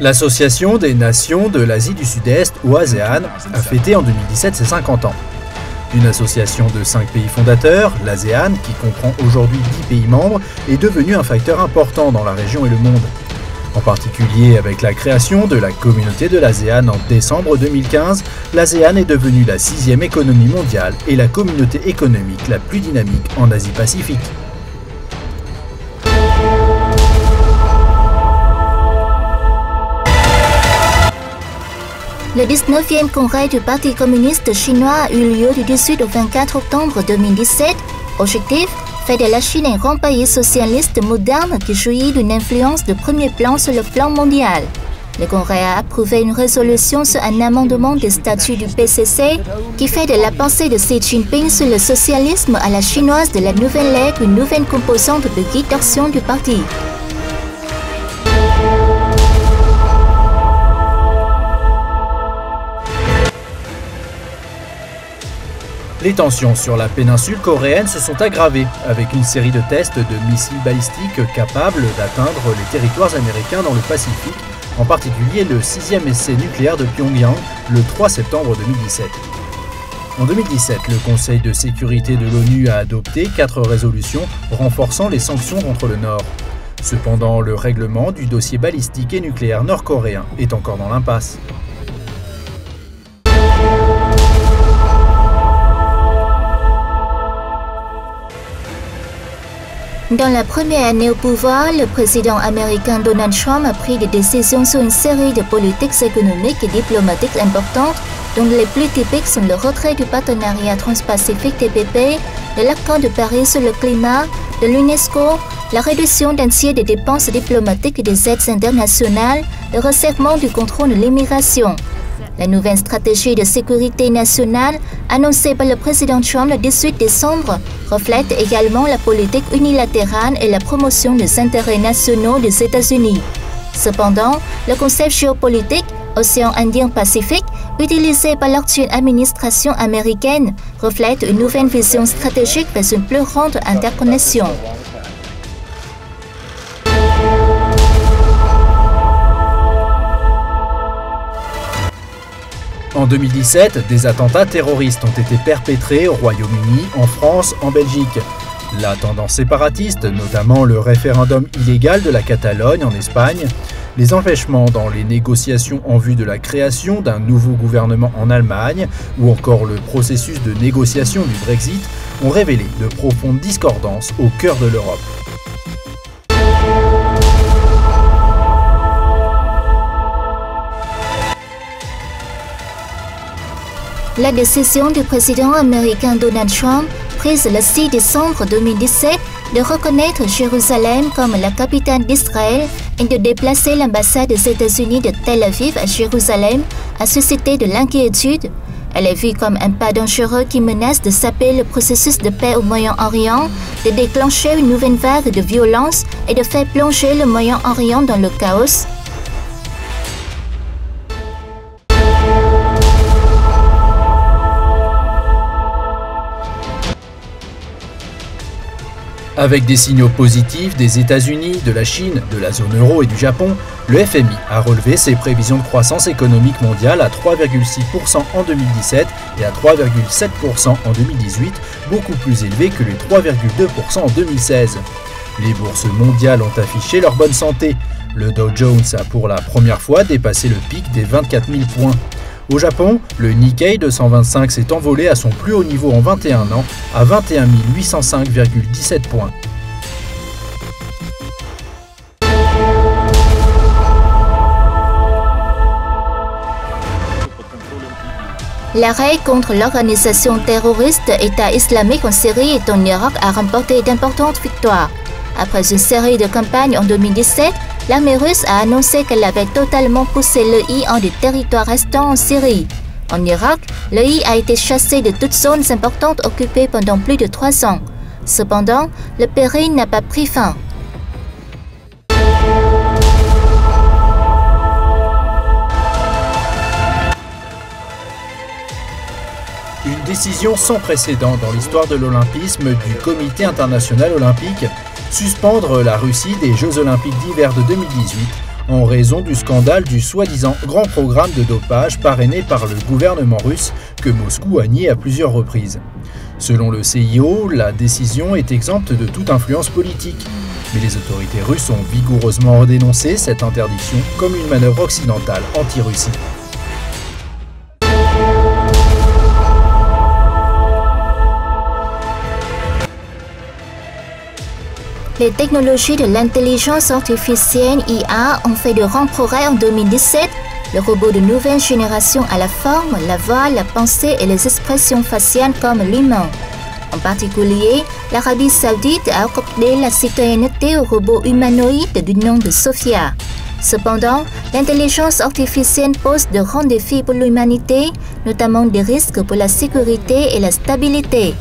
L'Association des Nations de l'Asie du Sud-Est, ou ASEAN, a fêté en 2017 ses 50 ans. Une association de 5 pays fondateurs, l'ASEAN, qui comprend aujourd'hui 10 pays membres, est devenue un facteur important dans la région et le monde. En particulier avec la création de la communauté de l'ASEAN en décembre 2015, l'ASEAN est devenue la 6e économie mondiale et la communauté économique la plus dynamique en Asie-Pacifique. Le 19e congrès du Parti communiste chinois a eu lieu du 18 au 24 octobre 2017. Objectif, faire de la Chine un grand pays socialiste moderne qui jouit d'une influence de premier plan sur le plan mondial. Le congrès a approuvé une résolution sur un amendement des statuts du PCC qui fait de la pensée de Xi Jinping sur le socialisme à la chinoise de la nouvelle ère une nouvelle composante de guide d'action du parti. Les tensions sur la péninsule coréenne se sont aggravées avec une série de tests de missiles balistiques capables d'atteindre les territoires américains dans le Pacifique, en particulier le 6e essai nucléaire de Pyongyang le 3 septembre 2017. En 2017, le Conseil de sécurité de l'ONU a adopté 4 résolutions renforçant les sanctions contre le Nord. Cependant, le règlement du dossier balistique et nucléaire nord-coréen est encore dans l'impasse. Dans la première année au pouvoir, le président américain Donald Trump a pris des décisions sur une série de politiques économiques et diplomatiques importantes, dont les plus typiques sont le retrait du partenariat transpacifique TPP, de l'accord de Paris sur le climat, de l'UNESCO, la réduction d'un tiers des dépenses diplomatiques et des aides internationales, le resserrement du contrôle de l'immigration. La nouvelle stratégie de sécurité nationale, annoncée par le président Trump le 18 décembre, reflète également la politique unilatérale et la promotion des intérêts nationaux des États-Unis. Cependant, le concept géopolitique Océan Indien-Pacifique, utilisé par l'actuelle administration américaine, reflète une nouvelle vision stratégique vers une plus grande interconnexion. En 2017, des attentats terroristes ont été perpétrés au Royaume-Uni, en France, en Belgique. La tendance séparatiste, notamment le référendum illégal de la Catalogne en Espagne, les empêchements dans les négociations en vue de la création d'un nouveau gouvernement en Allemagne ou encore le processus de négociation du Brexit ont révélé de profondes discordances au cœur de l'Europe. La décision du président américain Donald Trump, prise le 6 décembre 2017, de reconnaître Jérusalem comme la capitale d'Israël et de déplacer l'ambassade des États-Unis de Tel Aviv à Jérusalem, a suscité de l'inquiétude. Elle est vue comme un pas dangereux qui menace de saper le processus de paix au Moyen-Orient, de déclencher une nouvelle vague de violence et de faire plonger le Moyen-Orient dans le chaos. Avec des signaux positifs des États-Unis, de la Chine, de la zone euro et du Japon, le FMI a relevé ses prévisions de croissance économique mondiale à 3,6% en 2017 et à 3,7% en 2018, beaucoup plus élevées que les 3,2% en 2016. Les bourses mondiales ont affiché leur bonne santé. Le Dow Jones a pour la première fois dépassé le pic des 24 000 points. Au Japon, le Nikkei 225 s'est envolé à son plus haut niveau en 21 ans, à 21 805,17 points. L'arrêt contre l'organisation terroriste État islamique en Syrie et en Irak a remporté d'importantes victoires. Après une série de campagnes en 2017, l'armée russe a annoncé qu'elle avait totalement poussé l'EI en des territoires restants en Syrie. En Irak, l'EI a été chassé de toutes zones importantes occupées pendant plus de 3 ans. Cependant, le péril n'a pas pris fin. Une décision sans précédent dans l'histoire de l'olympisme du Comité international olympique, suspendre la Russie des Jeux olympiques d'hiver de 2018 en raison du scandale du soi-disant grand programme de dopage parrainé par le gouvernement russe que Moscou a nié à plusieurs reprises. Selon le CIO, la décision est exempte de toute influence politique. Mais les autorités russes ont vigoureusement dénoncé cette interdiction comme une manœuvre occidentale anti-Russie. Les technologies de l'intelligence artificielle IA ont fait de grands progrès en 2017. Le robot de nouvelle génération a la forme, la voix, la pensée et les expressions faciales comme l'humain. En particulier, l'Arabie Saoudite a accordé la citoyenneté au robot humanoïde du nom de Sophia. Cependant, l'intelligence artificielle pose de grands défis pour l'humanité, notamment des risques pour la sécurité et la stabilité.